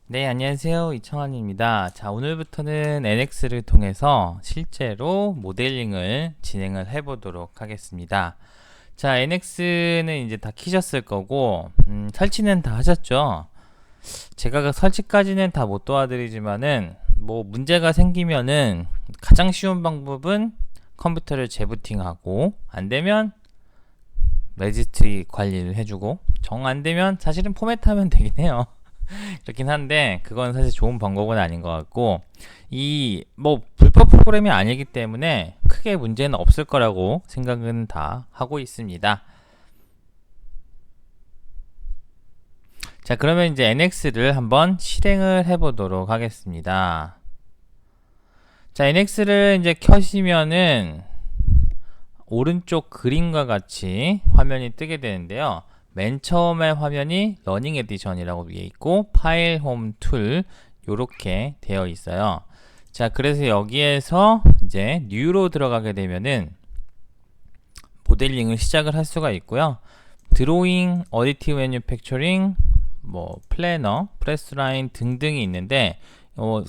네, 안녕하세요. 이청환입니다. 자, 오늘부터는 NX를 통해서 실제로 모델링을 진행을 해보도록 하겠습니다. 자, NX는 이제 다 키셨을 거고, 설치는 다 하셨죠? 제가 그 설치까지는 다 못 도와드리지만은, 뭐, 문제가 생기면은 가장 쉬운 방법은 컴퓨터를 재부팅하고, 안 되면 레지스트리 관리를 해주고, 정 안 되면 사실은 포맷하면 되긴 해요. 그렇긴 한데 그건 사실 좋은 방법은 아닌 것 같고 이 뭐 불법 프로그램이 아니기 때문에 크게 문제는 없을 거라고 생각은 다 하고 있습니다. 자, 그러면 이제 NX를 한번 실행을 해보도록 하겠습니다. 자, NX를 이제 켜시면은 오른쪽 그림과 같이 화면이 뜨게 되는데요. 맨 처음에 화면이 러닝 에디션이라고 위에 있고 파일 홈 툴 요렇게 되어 있어요. 자, 그래서 여기에서 이제 뉴로 들어가게 되면은 모델링을 시작을 할 수가 있고요. 드로잉, 어디티브 매뉴팩처링, 뭐 플래너, 프레스 라인 등등이 있는데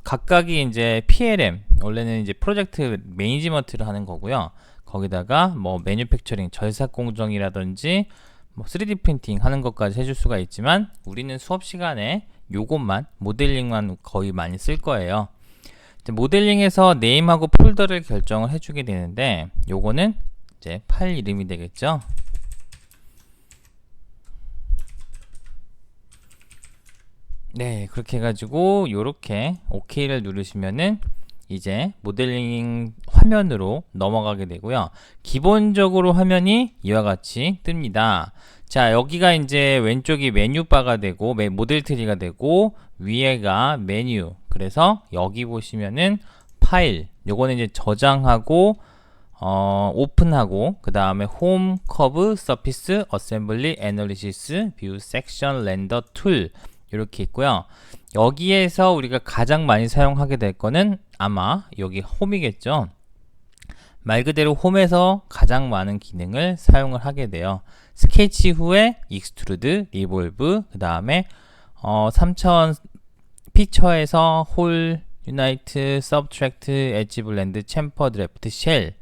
각각이 이제 PLM, 원래는 이제 프로젝트 매니지먼트를 하는 거고요. 거기다가 뭐 매뉴팩처링, 절삭 공정이라든지 뭐 3D 프린팅 하는 것까지 해줄 수가 있지만 우리는 수업 시간에 요것만 모델링만 거의 많이 쓸 거예요. 모델링에서 네임하고 폴더를 결정을 해주게 되는데 요거는 이제 파일 이름이 되겠죠. 네, 그렇게 해가지고 요렇게 OK를 누르시면은 이제 모델링 화면으로 넘어가게 되고요. 기본적으로 화면이 이와 같이 뜹니다. 자, 여기가 이제 왼쪽이 메뉴바가 되고 모델 트리가 되고 위에가 메뉴. 그래서 여기 보시면은 파일, 요거는 이제 저장하고 오픈하고 그 다음에 홈, 커브, 서피스, 어셈블리, 애널리시스, 뷰, 섹션, 렌더, 툴 이렇게 있고요. 여기에서 우리가 가장 많이 사용하게 될 거는 아마 여기 홈이겠죠. 말 그대로 홈에서 가장 많은 기능을 사용을 하게 돼요. 스케치 후에 익스트루드, 리볼브, 그 다음에 3차원 피처에서 홀, 유나이트, 서브트랙트, 엣지 블렌드, 챔퍼, 드래프트, 쉘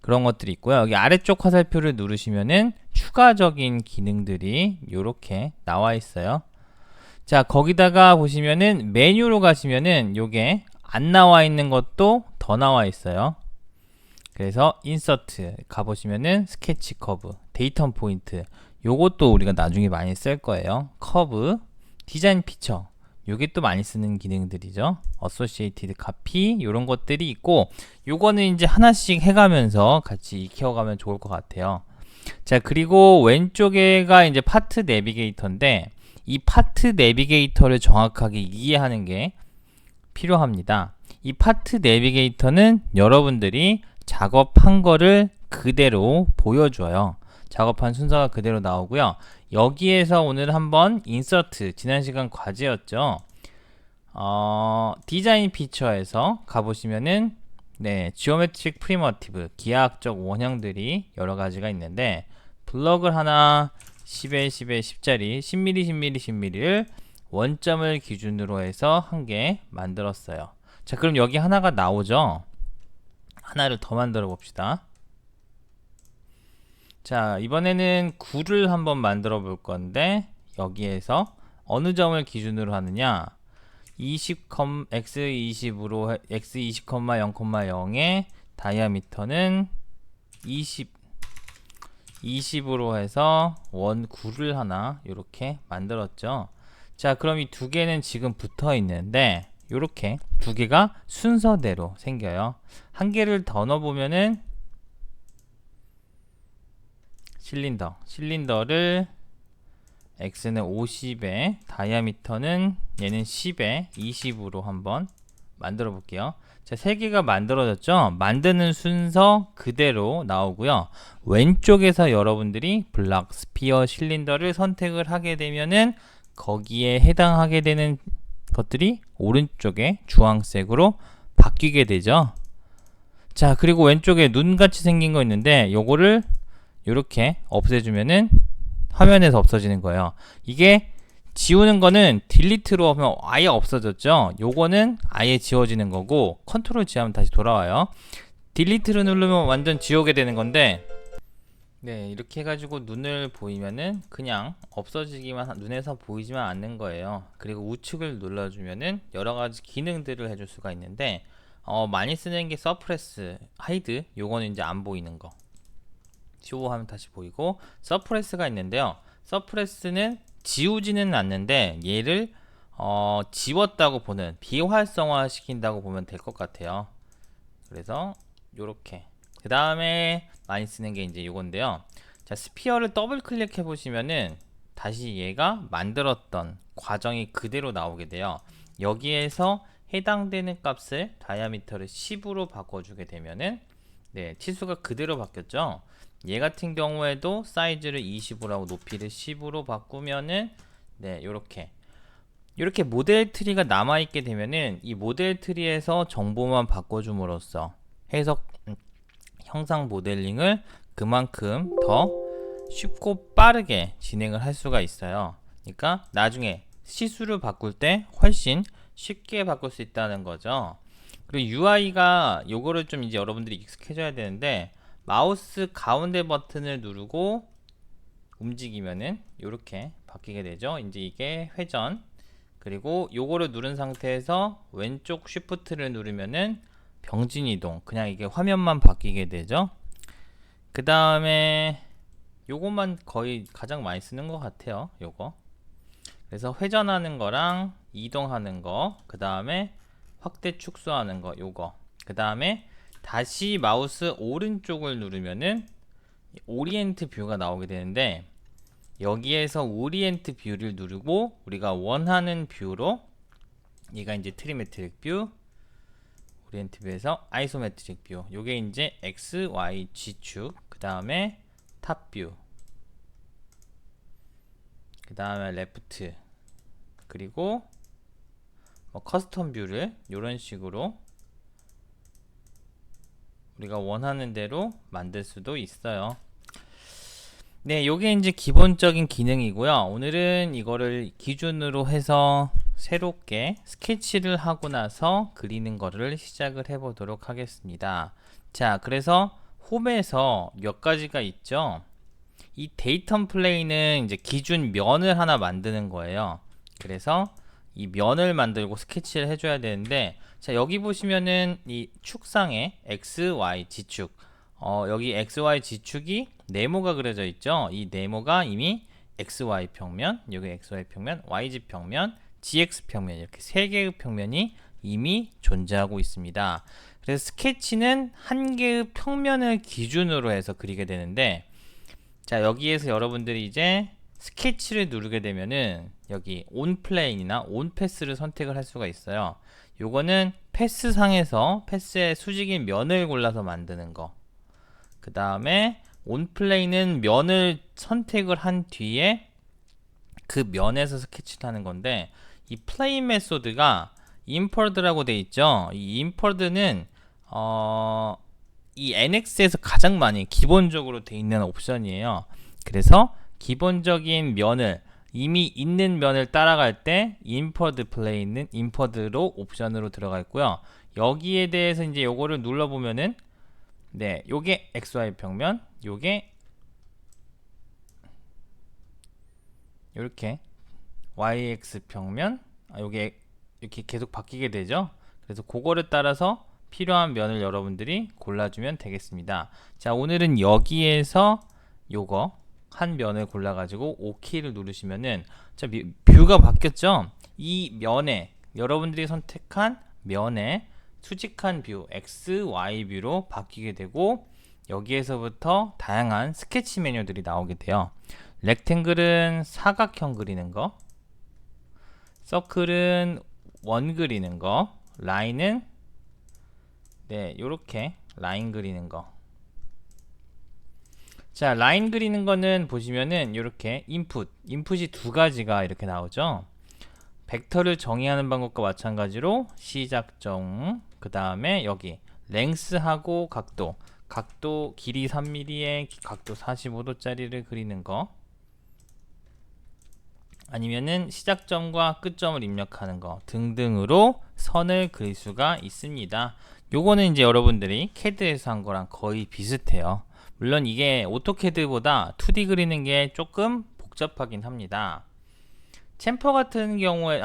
그런 것들이 있고요. 여기 아래쪽 화살표를 누르시면은 추가적인 기능들이 이렇게 나와 있어요. 자, 거기다가 보시면은 메뉴로 가시면은 요게 안 나와 있는 것도 더 나와 있어요. 그래서 인서트 가보시면은 스케치 커브, 데이터 포인트 요것도 우리가 나중에 많이 쓸 거예요. 커브, 디자인 피처 요게 또 많이 쓰는 기능들이죠. 어소시에이티드 카피 요런 것들이 있고 요거는 이제 하나씩 해가면서 같이 익혀가면 좋을 것 같아요. 자, 그리고 왼쪽에가 이제 파트 내비게이터인데 이 파트 내비게이터를 정확하게 이해하는 게 필요합니다. 이 파트 내비게이터는 여러분들이 작업한 거를 그대로 보여줘요. 작업한 순서가 그대로 나오고요. 여기에서 오늘 한번 인서트, 지난 시간 과제였죠. 디자인 피처에서 가보시면은 지오메트릭 프리머티브, 기하학적 원형들이 여러 가지가 있는데 블럭을 하나 10에 10에 10짜리 10mm 10mm 10mm를 원점을 기준으로 해서 한 개 만들었어요. 자, 그럼 여기 하나가 나오죠. 하나를 더 만들어 봅시다. 자, 이번에는 9를 한번 만들어 볼 건데 여기에서 어느 점을 기준으로 하느냐, 20, x20으로 x 20,0,0의 다이아미터는 20으로 해서 원 9를 하나 이렇게 만들었죠. 자, 그럼 이 두 개는 지금 붙어 있는데 이렇게 두 개가 순서대로 생겨요. 한 개를 더 넣어보면은 실린더를 x는 50에 다이아미터는 얘는 10에 20으로 한번 만들어 볼게요. 자, 세 개가 만들어졌죠? 만드는 순서 그대로 나오고요. 왼쪽에서 여러분들이 블락, 스피어, 실린더를 선택을 하게 되면은 거기에 해당하게 되는 것들이 오른쪽에 주황색으로 바뀌게 되죠. 자, 그리고 왼쪽에 눈같이 생긴 거 있는데 요거를 이렇게 없애주면은 화면에서 없어지는 거예요. 이게 지우는 거는 딜리트로 하면 아예 없어졌죠. 요거는 아예 지워지는 거고, 컨트롤 G하면 다시 돌아와요. 딜리트를 누르면 완전 지우게 되는 건데, 네, 이렇게 해가지고 눈을 보이면은 그냥 없어지기만, 눈에서 보이지만 않는 거예요. 그리고 우측을 눌러주면은 여러 가지 기능들을 해줄 수가 있는데, 많이 쓰는 게 서프레스, 하이드, 요거는 이제 안 보이는 거. 쇼하면 다시 보이고, 서프레스가 있는데요. 서프레스는 지우지는 않는데 얘를 지웠다고 보는, 비활성화 시킨다고 보면 될 것 같아요. 그래서 요렇게, 그 다음에 많이 쓰는 게 이제 요건데요. 자, 스피어를 더블 클릭해 보시면은 다시 얘가 만들었던 과정이 그대로 나오게 돼요. 여기에서 해당되는 값을 다이아미터를 10으로 바꿔주게 되면은, 네, 치수가 그대로 바뀌었죠. 얘 같은 경우에도 사이즈를 20으로 하고 높이를 10으로 바꾸면은, 네, 요렇게 모델 트리가 남아있게 되면은 이 모델 트리에서 정보만 바꿔줌으로써 해석, 형상 모델링을 그만큼 더 쉽고 빠르게 진행을 할 수가 있어요. 그러니까 나중에 시수를 바꿀 때 훨씬 쉽게 바꿀 수 있다는 거죠. 그리고 UI가 요거를 좀 이제 여러분들이 익숙해져야 되는데, 마우스 가운데 버튼을 누르고 움직이면은 이렇게 바뀌게 되죠. 이제 이게 회전, 그리고 요거를 누른 상태에서 왼쪽 쉬프트를 누르면은 병진 이동, 그냥 이게 화면만 바뀌게 되죠. 그 다음에 요것만 거의 가장 많이 쓰는 것 같아요. 요거. 그래서 회전하는 거랑 이동하는 거, 그 다음에 확대 축소하는 거, 요거. 그 다음에 다시 마우스 오른쪽을 누르면은 오리엔트 뷰가 나오게 되는데, 여기에서 오리엔트 뷰를 누르고 우리가 원하는 뷰로, 얘가 이제 트리메트릭 뷰, 오리엔트 뷰에서 아이소메트릭 뷰, 요게 이제 X, Y, G축, 그 다음에 탑 뷰, 그 다음에 레프트, 그리고 뭐 커스텀 뷰를 이런 식으로 우리가 원하는 대로 만들 수도 있어요. 네, 요게 이제 기본적인 기능이고요. 오늘은 이거를 기준으로 해서 새롭게 스케치를 하고 나서 그리는 거를 시작을 해 보도록 하겠습니다. 자, 그래서 홈에서 몇 가지가 있죠. 이 데이텀 플레이는 이제 기준 면을 하나 만드는 거예요. 그래서 이 면을 만들고 스케치를 해줘야 되는데, 자, 여기 보시면은 이 축상에 X, Y, G축, 여기 X, Y, G축이 네모가 그려져 있죠. 이 네모가 이미 XY 평면, 여기 XY 평면, YZ 평면, GX 평면, 이렇게 세 개의 평면이 이미 존재하고 있습니다. 그래서 스케치는 한 개의 평면을 기준으로 해서 그리게 되는데, 자, 여기에서 여러분들이 이제 스케치를 누르게 되면은 여기 온 플레인이나 온 패스를 선택을 할 수가 있어요. 요거는 패스 상에서 패스의 수직인 면을 골라서 만드는 거. 그 다음에 온 플레인은 면을 선택을 한 뒤에 그 면에서 스케치를 하는 건데, 이 플레인 메소드가 인퍼드라고 돼 있죠. 이 인퍼드는 이 NX에서 가장 많이 기본적으로 돼 있는 옵션이에요. 그래서 기본적인 면을, 이미 있는 면을 따라갈 때 인퍼드 플레이는 인퍼드로 옵션으로 들어가 있고요. 여기에 대해서 이제 요거를 눌러 보면은, 네, 요게 XY 평면, 요게 이렇게 YX 평면, 요게 이렇게 계속 바뀌게 되죠. 그래서 그거를 따라서 필요한 면을 여러분들이 골라주면 되겠습니다. 자, 오늘은 여기에서 요거 한 면을 골라가지고 OK를 누르시면은, 자, 뷰가 바뀌었죠? 이 면에, 여러분들이 선택한 면에 수직한 뷰, X, Y 뷰로 바뀌게 되고, 여기에서부터 다양한 스케치 메뉴들이 나오게 돼요. 렉탱글은 사각형 그리는 거, 서클은 원 그리는 거, 라인은, 네, 요렇게 라인 그리는 거. 자, 라인 그리는 거는 보시면은 요렇게 인풋이 두 가지가 이렇게 나오죠. 벡터를 정의하는 방법과 마찬가지로 시작점, 그 다음에 여기 랭스하고 각도 길이 3mm에 각도 45도짜리를 그리는 거. 아니면은 시작점과 끝점을 입력하는 거 등등으로 선을 그릴 수가 있습니다. 요거는 이제 여러분들이 CAD에서 한 거랑 거의 비슷해요. 물론 이게 오토캐드보다 2D 그리는 게 조금 복잡하긴 합니다. 챔퍼 같은 경우에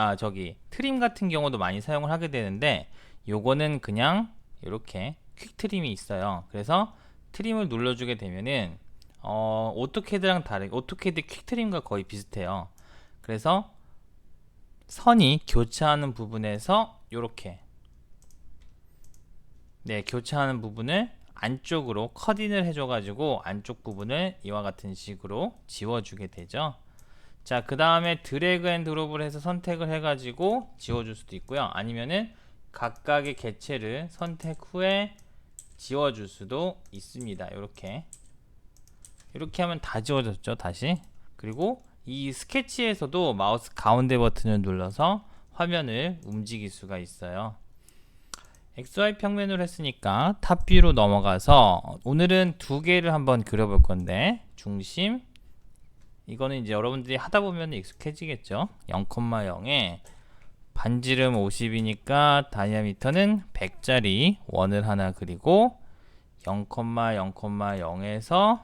트림 같은 경우도 많이 사용을 하게 되는데 요거는 그냥 이렇게 퀵 트림이 있어요. 그래서 트림을 눌러주게 되면은 오토캐드랑 다르게 오토캐드 퀵 트림과 거의 비슷해요. 그래서 선이 교차하는 부분에서 이렇게 교차하는 부분을 안쪽으로 컷인을 해줘가지고 안쪽 부분을 이와 같은 식으로 지워주게 되죠. 자, 그 다음에 드래그 앤 드롭을 해서 선택을 해가지고 지워줄 수도 있고요. 아니면은 각각의 개체를 선택 후에 지워줄 수도 있습니다. 이렇게 하면 다 지워졌죠, 다시. 그리고 이 스케치에서도 마우스 가운데 버튼을 눌러서 화면을 움직일 수가 있어요. XY 평면으로 했으니까 탑뷰로 넘어가서 오늘은 두 개를 한번 그려볼 건데, 중심, 이거는 이제 여러분들이 하다 보면 익숙해지겠죠. 0,0에 반지름 50이니까 다이아미터는 100짜리 원을 하나 그리고 0,0,0에서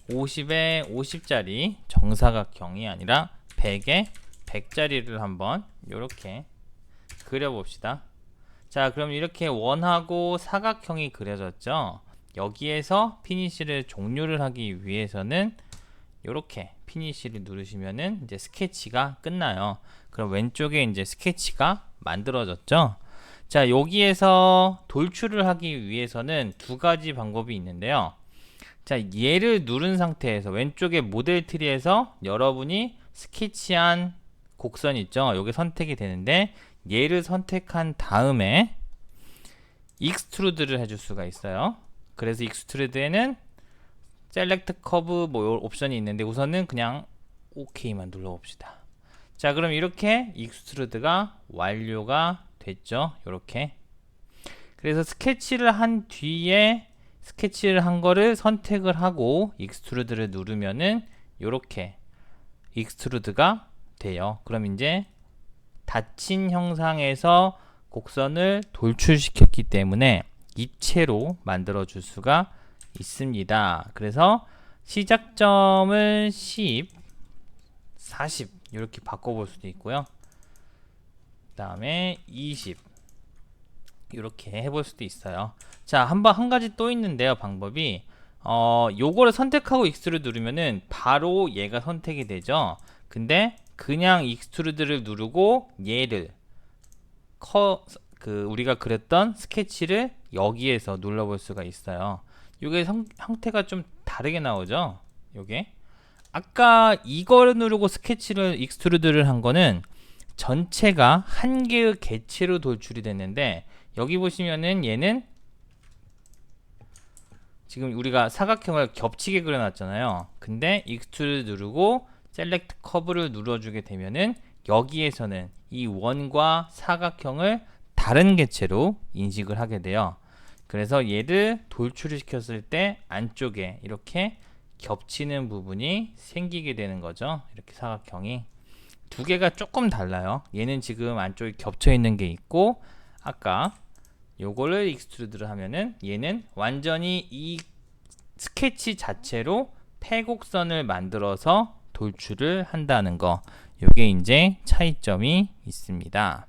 50에 50짜리 정사각형이 아니라 100에 100짜리를 한번 이렇게 그려봅시다. 자, 그럼 이렇게 원하고 사각형이 그려졌죠. 여기에서 피니시를 종료를 하기 위해서는 이렇게 피니시를 누르시면은 이제 스케치가 끝나요. 그럼 왼쪽에 이제 스케치가 만들어졌죠. 자, 여기에서 돌출을 하기 위해서는 두 가지 방법이 있는데요. 자, 얘를 누른 상태에서 왼쪽에 모델 트리에서 여러분이 스케치한 곡선 있죠. 요게 선택이 되는데 얘를 선택한 다음에 익스트루드를 해줄 수가 있어요. 그래서 익스트루드에는 셀렉트 커브 뭐 옵션이 있는데 우선은 그냥 OK만 눌러봅시다. 자, 그럼 이렇게 익스트루드가 완료가 됐죠. 이렇게. 그래서 스케치를 한 뒤에 스케치를 한 거를 선택을 하고 익스트루드를 누르면은 이렇게 익스트루드가 돼요. 그럼 이제 닫힌 형상에서 곡선을 돌출시켰기 때문에 입체로 만들어 줄 수가 있습니다. 그래서 시작점을 10, 40 이렇게 바꿔볼 수도 있고요. 그 다음에 20 이렇게 해볼 수도 있어요. 자, 한 가지 또 있는데요. 방법이 요거를 선택하고 익스트루드 누르면은 바로 얘가 선택이 되죠. 근데 그냥 익스트루드를 누르고 얘를 우리가 그렸던 스케치를 여기에서 눌러볼 수가 있어요. 요게 형태가 좀 다르게 나오죠. 요게 아까 이거를 누르고 스케치를 익스트루드를 한 거는 전체가 한 개의 개체로 돌출이 됐는데 여기 보시면은 얘는 지금 우리가 사각형을 겹치게 그려놨잖아요. 근데 익스트루드 누르고 셀렉트 커브를 눌러주게 되면은 여기에서는 이 원과 사각형을 다른 개체로 인식을 하게 돼요. 그래서 얘를 돌출을 시켰을 때 안쪽에 이렇게 겹치는 부분이 생기게 되는 거죠. 이렇게 사각형이 두 개가 조금 달라요. 얘는 지금 안쪽에 겹쳐 있는 게 있고 아까 요거를 익스트루드를 하면은 얘는 완전히 이 스케치 자체로 패곡선을 만들어서 돌출을 한다는 거. 요게 이제 차이점이 있습니다.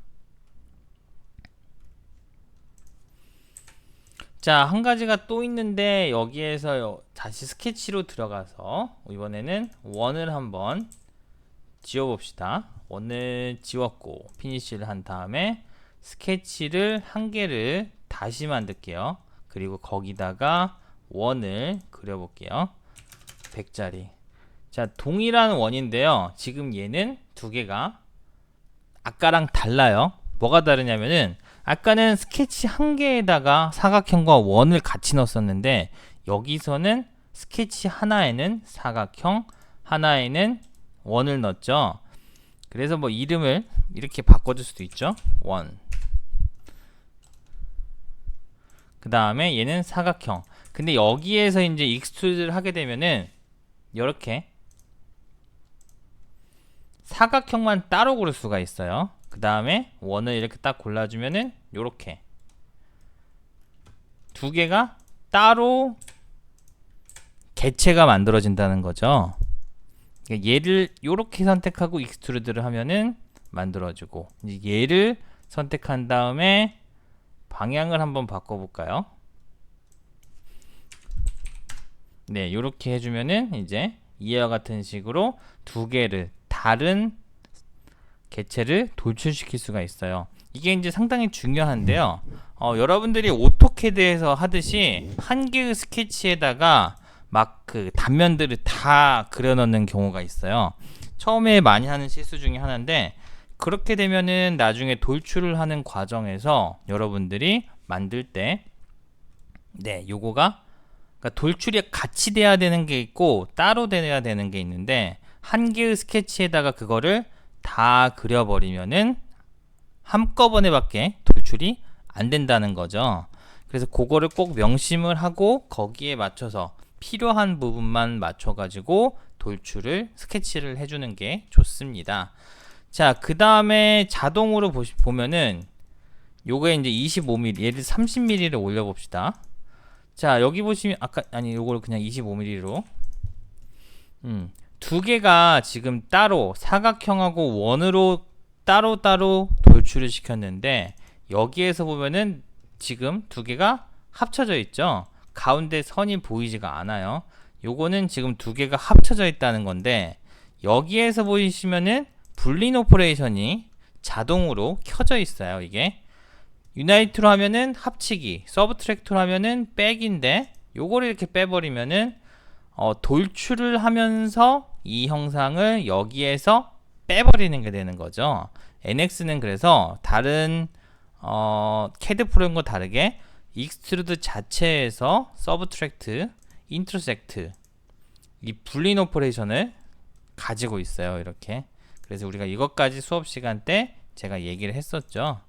자, 한 가지가 또 있는데 여기에서 다시 스케치로 들어가서 이번에는 원을 한번 지워봅시다. 원을 지웠고 피니쉬를 한 다음에 스케치를 한 개를 다시 만들게요. 그리고 거기다가 원을 그려볼게요. 100짜리. 자, 동일한 원인데요. 지금 얘는 두 개가 아까랑 달라요. 뭐가 다르냐면은 아까는 스케치 한 개에다가 사각형과 원을 같이 넣었었는데 여기서는 스케치 하나에는 사각형, 하나에는 원을 넣었죠. 그래서 뭐 이름을 이렇게 바꿔줄 수도 있죠. 원. 그 다음에 얘는 사각형. 근데 여기에서 이제 익스트루드를 하게 되면은 이렇게 사각형만 따로 고를 수가 있어요. 그 다음에 원을 이렇게 딱 골라주면은 요렇게 두 개가 따로 개체가 만들어진다는 거죠. 그러니까 얘를 요렇게 선택하고 익스트루드를 하면은 만들어지고, 이제 얘를 선택한 다음에 방향을 한번 바꿔볼까요? 네, 요렇게 해주면은 이제 이와 같은 식으로 두 개를 다른 개체를 돌출시킬 수가 있어요. 이게 이제 상당히 중요한데요. 여러분들이 오토캐드에서 하듯이 한 개의 스케치에다가 막 그 단면들을 다 그려넣는 경우가 있어요. 처음에 많이 하는 실수 중에 하나인데, 그렇게 되면은 나중에 돌출을 하는 과정에서 여러분들이 만들 때, 네, 요거가 그러니까 돌출이 같이 돼야 되는 게 있고 따로 돼야 되는 게 있는데, 한 개의 스케치에다가 그거를 다 그려버리면은 한꺼번에밖에 돌출이 안 된다는 거죠. 그래서 그거를 꼭 명심을 하고 거기에 맞춰서 필요한 부분만 맞춰가지고 돌출을 스케치를 해주는 게 좋습니다. 자, 그 다음에 자동으로 보면은 요게 이제 25mm, 얘를 30mm를 올려봅시다. 자, 여기 보시면 요걸 그냥 25mm로 두 개가 지금 따로 사각형하고 원으로 따로따로 돌출을 시켰는데, 여기에서 보면은 지금 두 개가 합쳐져 있죠. 가운데 선이 보이지가 않아요. 요거는 지금 두 개가 합쳐져 있다는 건데, 여기에서 보이시면은 불린 오퍼레이션이 자동으로 켜져 있어요. 이게 유나이트로 하면은 합치기, 서브트랙트로 하면은 빼기인데, 요거를 이렇게 빼버리면은 돌출을 하면서 이 형상을 여기에서 빼버리는 게 되는 거죠. NX는 그래서 다른 CAD 프로그램과 다르게 익스트루드 자체에서 서브트랙트, 인터섹트, 이 불린 오퍼레이션을 가지고 있어요. 이렇게. 그래서 우리가 이것까지 수업 시간 때 제가 얘기를 했었죠.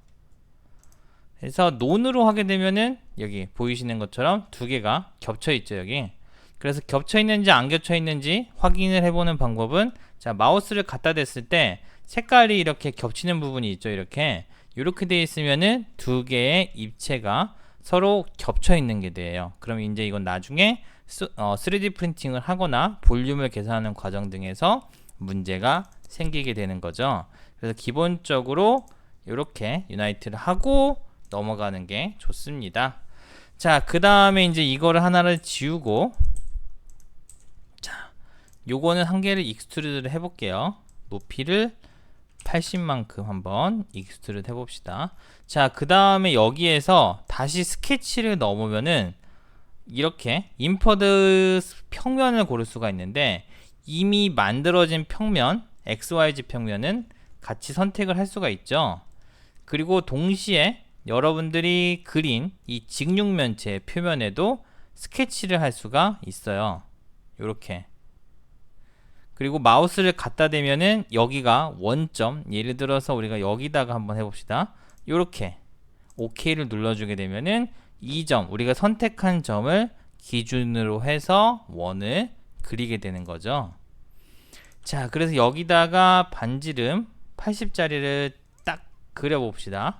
그래서 논으로 하게 되면은 여기 보이시는 것처럼 두 개가 겹쳐 있죠. 여기. 그래서 겹쳐 있는지 안 겹쳐 있는지 확인을 해보는 방법은, 자, 마우스를 갖다 댔을 때 색깔이 이렇게 겹치는 부분이 있죠. 이렇게 되어 있으면은 두 개의 입체가 서로 겹쳐 있는 게 돼요. 그럼 이제 이건 나중에 3D 프린팅을 하거나 볼륨을 계산하는 과정 등에서 문제가 생기게 되는 거죠. 그래서 기본적으로 이렇게 유나이트를 하고 넘어가는 게 좋습니다. 자, 그 다음에 이제 이거를 하나를 지우고, 자, 요거는 한 개를 익스트루드를 해볼게요. 높이를 80만큼 한번 익스트루드 해봅시다. 자, 그 다음에 여기에서 다시 스케치를 넣으면은 이렇게 인퍼드 평면을 고를 수가 있는데, 이미 만들어진 평면, XYZ 평면은 같이 선택을 할 수가 있죠. 그리고 동시에 여러분들이 그린 이 직육면체 표면에도 스케치를 할 수가 있어요. 요렇게. 그리고 마우스를 갖다 대면은 여기가 원점, 예를 들어서 우리가 여기다가 한번 해봅시다. 요렇게 OK를 눌러주게 되면은 이 점, 우리가 선택한 점을 기준으로 해서 원을 그리게 되는 거죠. 자, 그래서 여기다가 반지름 80짜리를 딱 그려봅시다.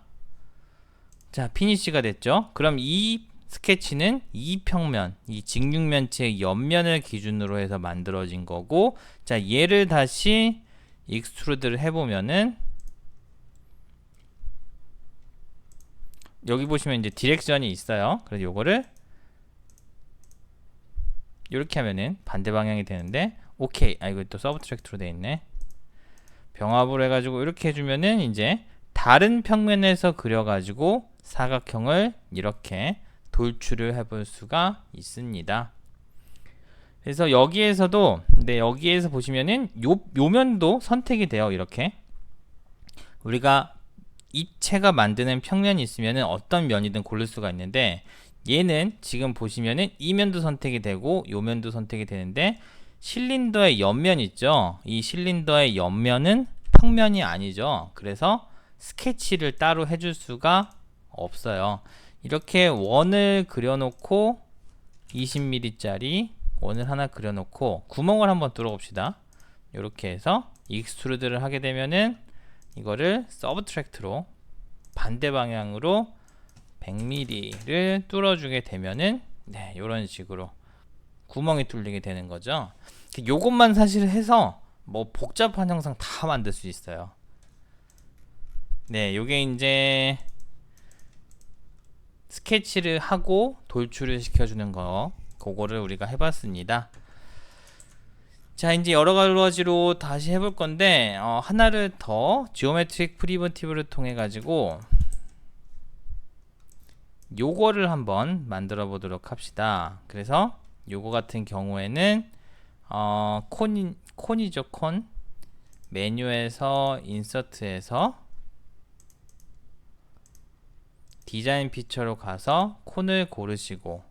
자, 피니쉬가 됐죠. 그럼 이 스케치는 이 평면, 이 직육면체의 옆면을 기준으로 해서 만들어진 거고, 자, 얘를 다시 익스트루드를 해보면은 여기 보시면 이제 디렉션이 있어요. 그래서 요거를 이렇게 하면은 반대 방향이 되는데, 오케이. 이거 또 서브트랙트로 돼 있네. 병합을 해가지고 이렇게 해주면은 이제 다른 평면에서 그려가지고 사각형을 이렇게 돌출을 해볼 수가 있습니다. 그래서 여기에서도, 네, 여기에서 보시면은 요 면도 선택이 돼요. 이렇게 우리가 입체가 만드는 평면이 있으면은 어떤 면이든 고를 수가 있는데, 얘는 지금 보시면은 이 면도 선택이 되고 요 면도 선택이 되는데, 실린더의 옆면 있죠. 이 실린더의 옆면은 평면이 아니죠. 그래서 스케치를 따로 해줄 수가 없어요. 이렇게 원을 그려놓고 20mm짜리 원을 하나 그려놓고 구멍을 한번 뚫어 봅시다. 이렇게 해서 익스트루드를 하게 되면은 이거를 서브트랙트로 반대 방향으로 100mm를 뚫어주게 되면은 네, 이런 식으로 구멍이 뚫리게 되는 거죠. 요것만 사실 해서 뭐 복잡한 형상 다 만들 수 있어요. 네, 요게 이제 스케치를 하고 돌출을 시켜주는 거, 그거를 우리가 해봤습니다. 자, 이제 여러 가지로 다시 해볼 건데 하나를 더 지오메트릭 프리미티브를 통해 가지고 요거를 한번 만들어 보도록 합시다. 그래서 요거 같은 경우에는 콘이죠. 콘 메뉴에서 인서트에서 디자인 피처로 가서 콘을 고르시고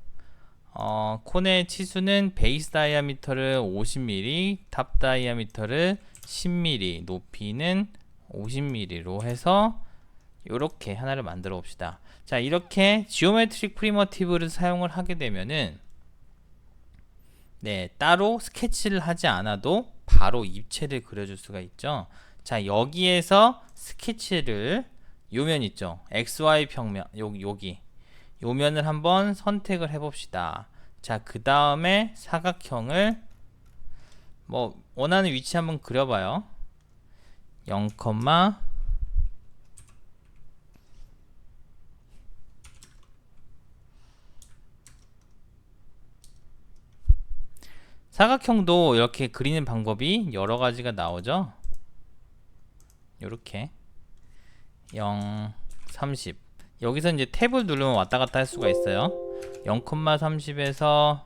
콘의 치수는 베이스 다이아미터를 50mm, 탑 다이아미터를 10mm, 높이는 50mm로 해서 이렇게 하나를 만들어 봅시다. 자, 이렇게 지오메트릭 프리미티브를 사용을 하게 되면은 네, 따로 스케치를 하지 않아도 바로 입체를 그려줄 수가 있죠. 자, 여기에서 스케치를 요면 있죠. XY 평면 여기 요면을 한번 선택을 해봅시다. 자, 그 다음에 사각형을 뭐 원하는 위치 한번 그려봐요. 0, 사각형도 이렇게 그리는 방법이 여러 가지가 나오죠. 이렇게 0, 30 여기서 이제 탭을 누르면 왔다 갔다 할 수가 있어요. 0,30에서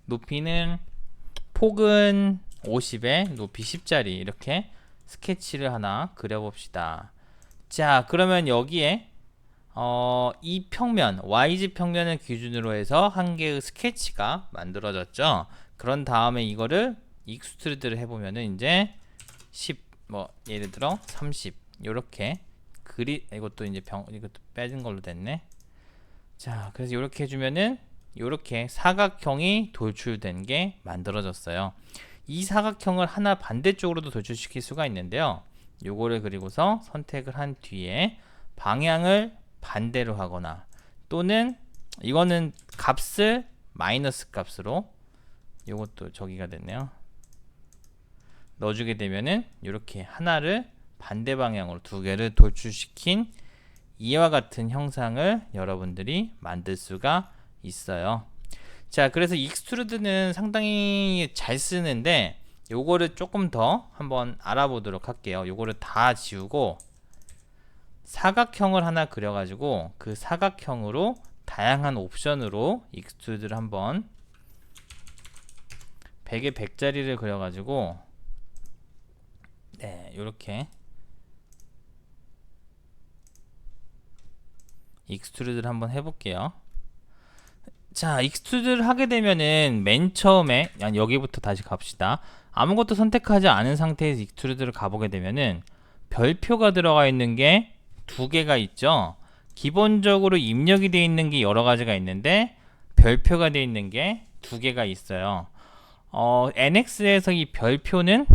높이는 폭은 50에 높이 10짜리 이렇게 스케치를 하나 그려봅시다. 자, 그러면 여기에 이 평면 YZ 평면을 기준으로 해서 한 개의 스케치가 만들어졌죠. 그런 다음에 이거를 익스트루드를 해보면은 이제 10 뭐 예를 들어 30 요렇게 이것도 이제 이것도 빼진 걸로 됐네. 자, 그래서 이렇게 해주면은 이렇게 사각형이 돌출된 게 만들어졌어요. 이 사각형을 하나 반대쪽으로도 돌출시킬 수가 있는데요. 요거를 그리고서 선택을 한 뒤에 방향을 반대로 하거나 또는 이거는 값을 마이너스 값으로 요것도 저기가 됐네요. 넣어주게 되면은 이렇게 하나를 반대 방향으로 두 개를 돌출시킨 이와 같은 형상을 여러분들이 만들 수가 있어요. 자, 그래서 익스트루드는 상당히 잘 쓰는데 요거를 조금 더 한번 알아보도록 할게요. 요거를 다 지우고 사각형을 하나 그려가지고 그 사각형으로 다양한 옵션으로 익스트루드를 한번 100에 100짜리를 그려가지고 네, 요렇게 익스트루드를 한번 해볼게요. 자, 익스트루드를 하게 되면은 맨 처음에 여기부터 다시 갑시다. 아무것도 선택하지 않은 상태에서 익스트루드를 가보게 되면은 별표가 들어가 있는 게 두 개가 있죠. 기본적으로 입력이 되어 있는 게 여러 가지가 있는데 별표가 되어 있는 게 두 개가 있어요. NX에서 이 별표는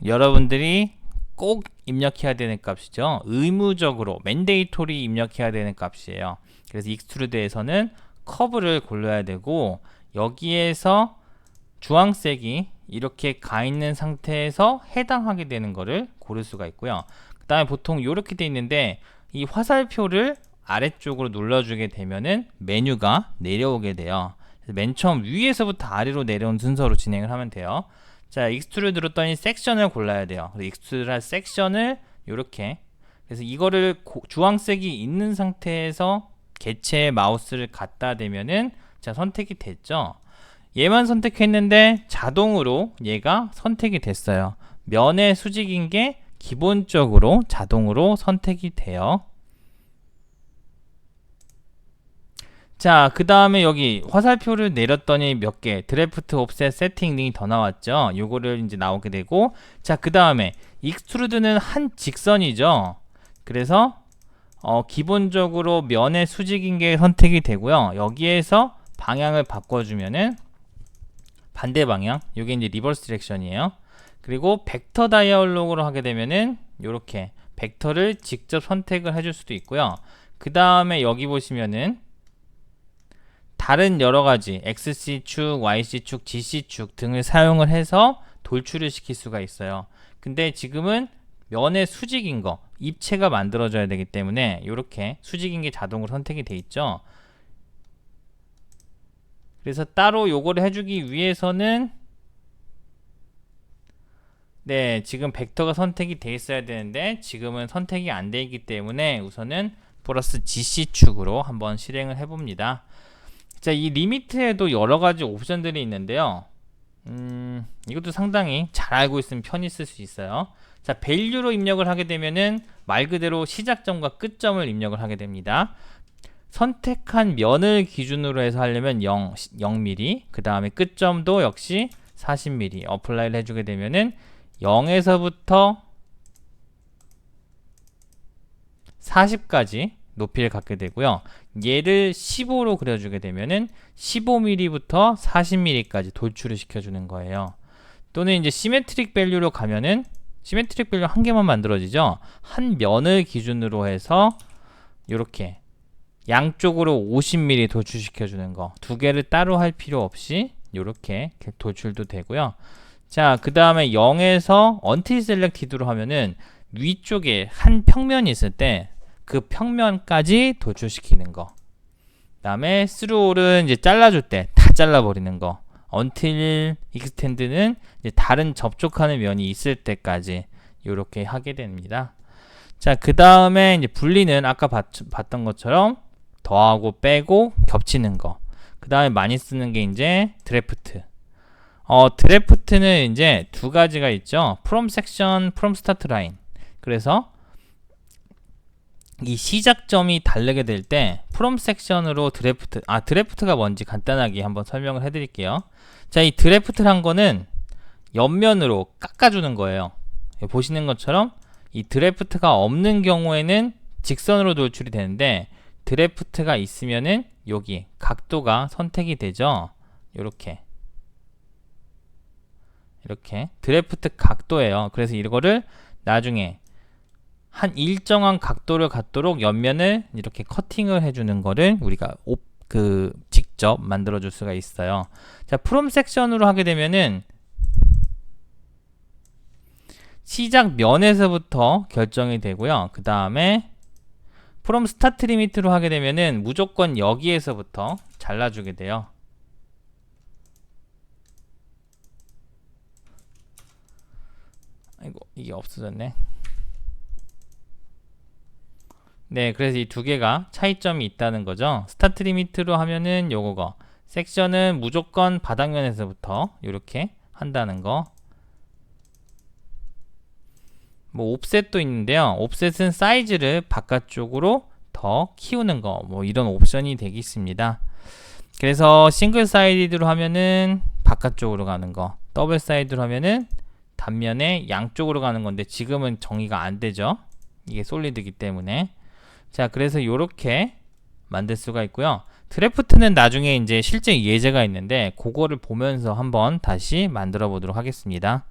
여러분들이 꼭 입력해야 되는 값이죠. 의무적으로 맨데이토리 입력해야 되는 값이에요. 그래서 익스트루드에서는 커브를 골라야 되고 여기에서 주황색이 이렇게 가 있는 상태에서 해당하게 되는 거를 고를 수가 있고요. 그 다음에 보통 이렇게 돼 있는데 이 화살표를 아래쪽으로 눌러주게 되면은 메뉴가 내려오게 돼요. 그래서 맨 처음 위에서부터 아래로 내려온 순서로 진행을 하면 돼요. 자, 익스트루드 눌렀더니 섹션을 골라야 돼요. 익스트루드 할 섹션을 이렇게, 그래서 이거를 주황색이 있는 상태에서 개체의 마우스를 갖다 대면은 자, 선택이 됐죠. 얘만 선택했는데 자동으로 얘가 선택이 됐어요. 면의 수직인 게 기본적으로 자동으로 선택이 돼요. 자, 그 다음에 여기 화살표를 내렸더니 몇 개 드래프트 옵셋 세팅 링이 더 나왔죠. 요거를 이제 나오게 되고, 자, 그 다음에 익스트루드는 한 직선이죠. 그래서 기본적으로 면의 수직인 게 선택이 되고요. 여기에서 방향을 바꿔주면은 반대 방향, 요게 이제 리버스 디렉션이에요. 그리고 벡터 다이얼로그로 하게 되면은 이렇게 벡터를 직접 선택을 해줄 수도 있고요. 그 다음에 여기 보시면은 다른 여러가지 XC축, YC축, GC축 등을 사용을 해서 돌출을 시킬 수가 있어요. 근데 지금은 면의 수직인 거, 입체가 만들어져야 되기 때문에 이렇게 수직인 게 자동으로 선택이 돼 있죠. 그래서 따로 요거를 해주기 위해서는 네, 지금 벡터가 선택이 돼 있어야 되는데 지금은 선택이 안 돼 있기 때문에 우선은 플러스 GC축으로 한번 실행을 해봅니다. 자, 이 리미트에도 여러 가지 옵션들이 있는데요. 이것도 상당히 잘 알고 있으면 편히 쓸 수 있어요. 자, 밸류로 입력을 하게 되면은 말 그대로 시작점과 끝점을 입력을 하게 됩니다. 선택한 면을 기준으로 해서 하려면 0mm, 그 다음에 끝점도 역시 40mm 어플라이를 해주게 되면은 0에서부터 40까지 높이를 갖게 되고요. 얘를 15로 그려주게 되면은 15mm부터 40mm까지 돌출을 시켜주는 거예요. 또는 이제 시메트릭 밸류로 가면은 시메트릭 밸류 한 개만 만들어지죠. 한 면을 기준으로 해서 이렇게 양쪽으로 50mm 돌출시켜주는 거. 두 개를 따로 할 필요 없이 이렇게 돌출도 되고요. 자, 그 다음에 0에서 Until Selected로 하면은 위쪽에 한 평면이 있을 때 그 평면까지 돌출시키는 거. 그 다음에 Throughall은 이제 잘라줄 때 다 잘라버리는 거. Until Extend는 이제 다른 접촉하는 면이 있을 때까지 이렇게 하게 됩니다. 자, 그 다음에 이제 분리는 아까 봤던 것처럼 더하고 빼고 겹치는 거. 그 다음에 많이 쓰는 게 이제 드래프트. 드래프트는 이제 두 가지가 있죠. From Section, From Start Line. 그래서 이 시작점이 다르게 될 때 From Section으로 드래프트가 뭔지 간단하게 한번 설명을 해드릴게요. 자, 이 드래프트란 거는 옆면으로 깎아주는 거예요. 보시는 것처럼 이 드래프트가 없는 경우에는 직선으로 돌출이 되는데 드래프트가 있으면은 여기 각도가 선택이 되죠. 이렇게 드래프트 각도예요. 그래서 이거를 나중에 한 일정한 각도를 갖도록 옆면을 이렇게 커팅을 해주는 거를 우리가 직접 만들어 줄 수가 있어요. 자, 프롬 섹션으로 하게 되면은 시작 면에서부터 결정이 되고요. 그 다음에 프롬 스타트 리미트로 하게 되면은 무조건 여기에서부터 잘라주게 돼요. 아이고, 이게 없어졌네. 네, 그래서 이 두 개가 차이점이 있다는 거죠. 스타트 리미트로 하면은 요거 섹션은 무조건 바닥면에서부터 이렇게 한다는 거. 뭐 옵셋도 있는데요. 옵셋은 사이즈를 바깥쪽으로 더 키우는 거, 뭐 이런 옵션이 되겠습니다. 그래서 싱글 사이드로 하면은 바깥쪽으로 가는 거, 더블 사이드로 하면은 단면에 양쪽으로 가는 건데 지금은 정의가 안 되죠. 이게 솔리드이기 때문에. 자, 그래서 이렇게 만들 수가 있고요. 드래프트는 나중에 이제 실제 예제가 있는데 그거를 보면서 한번 다시 만들어 보도록 하겠습니다.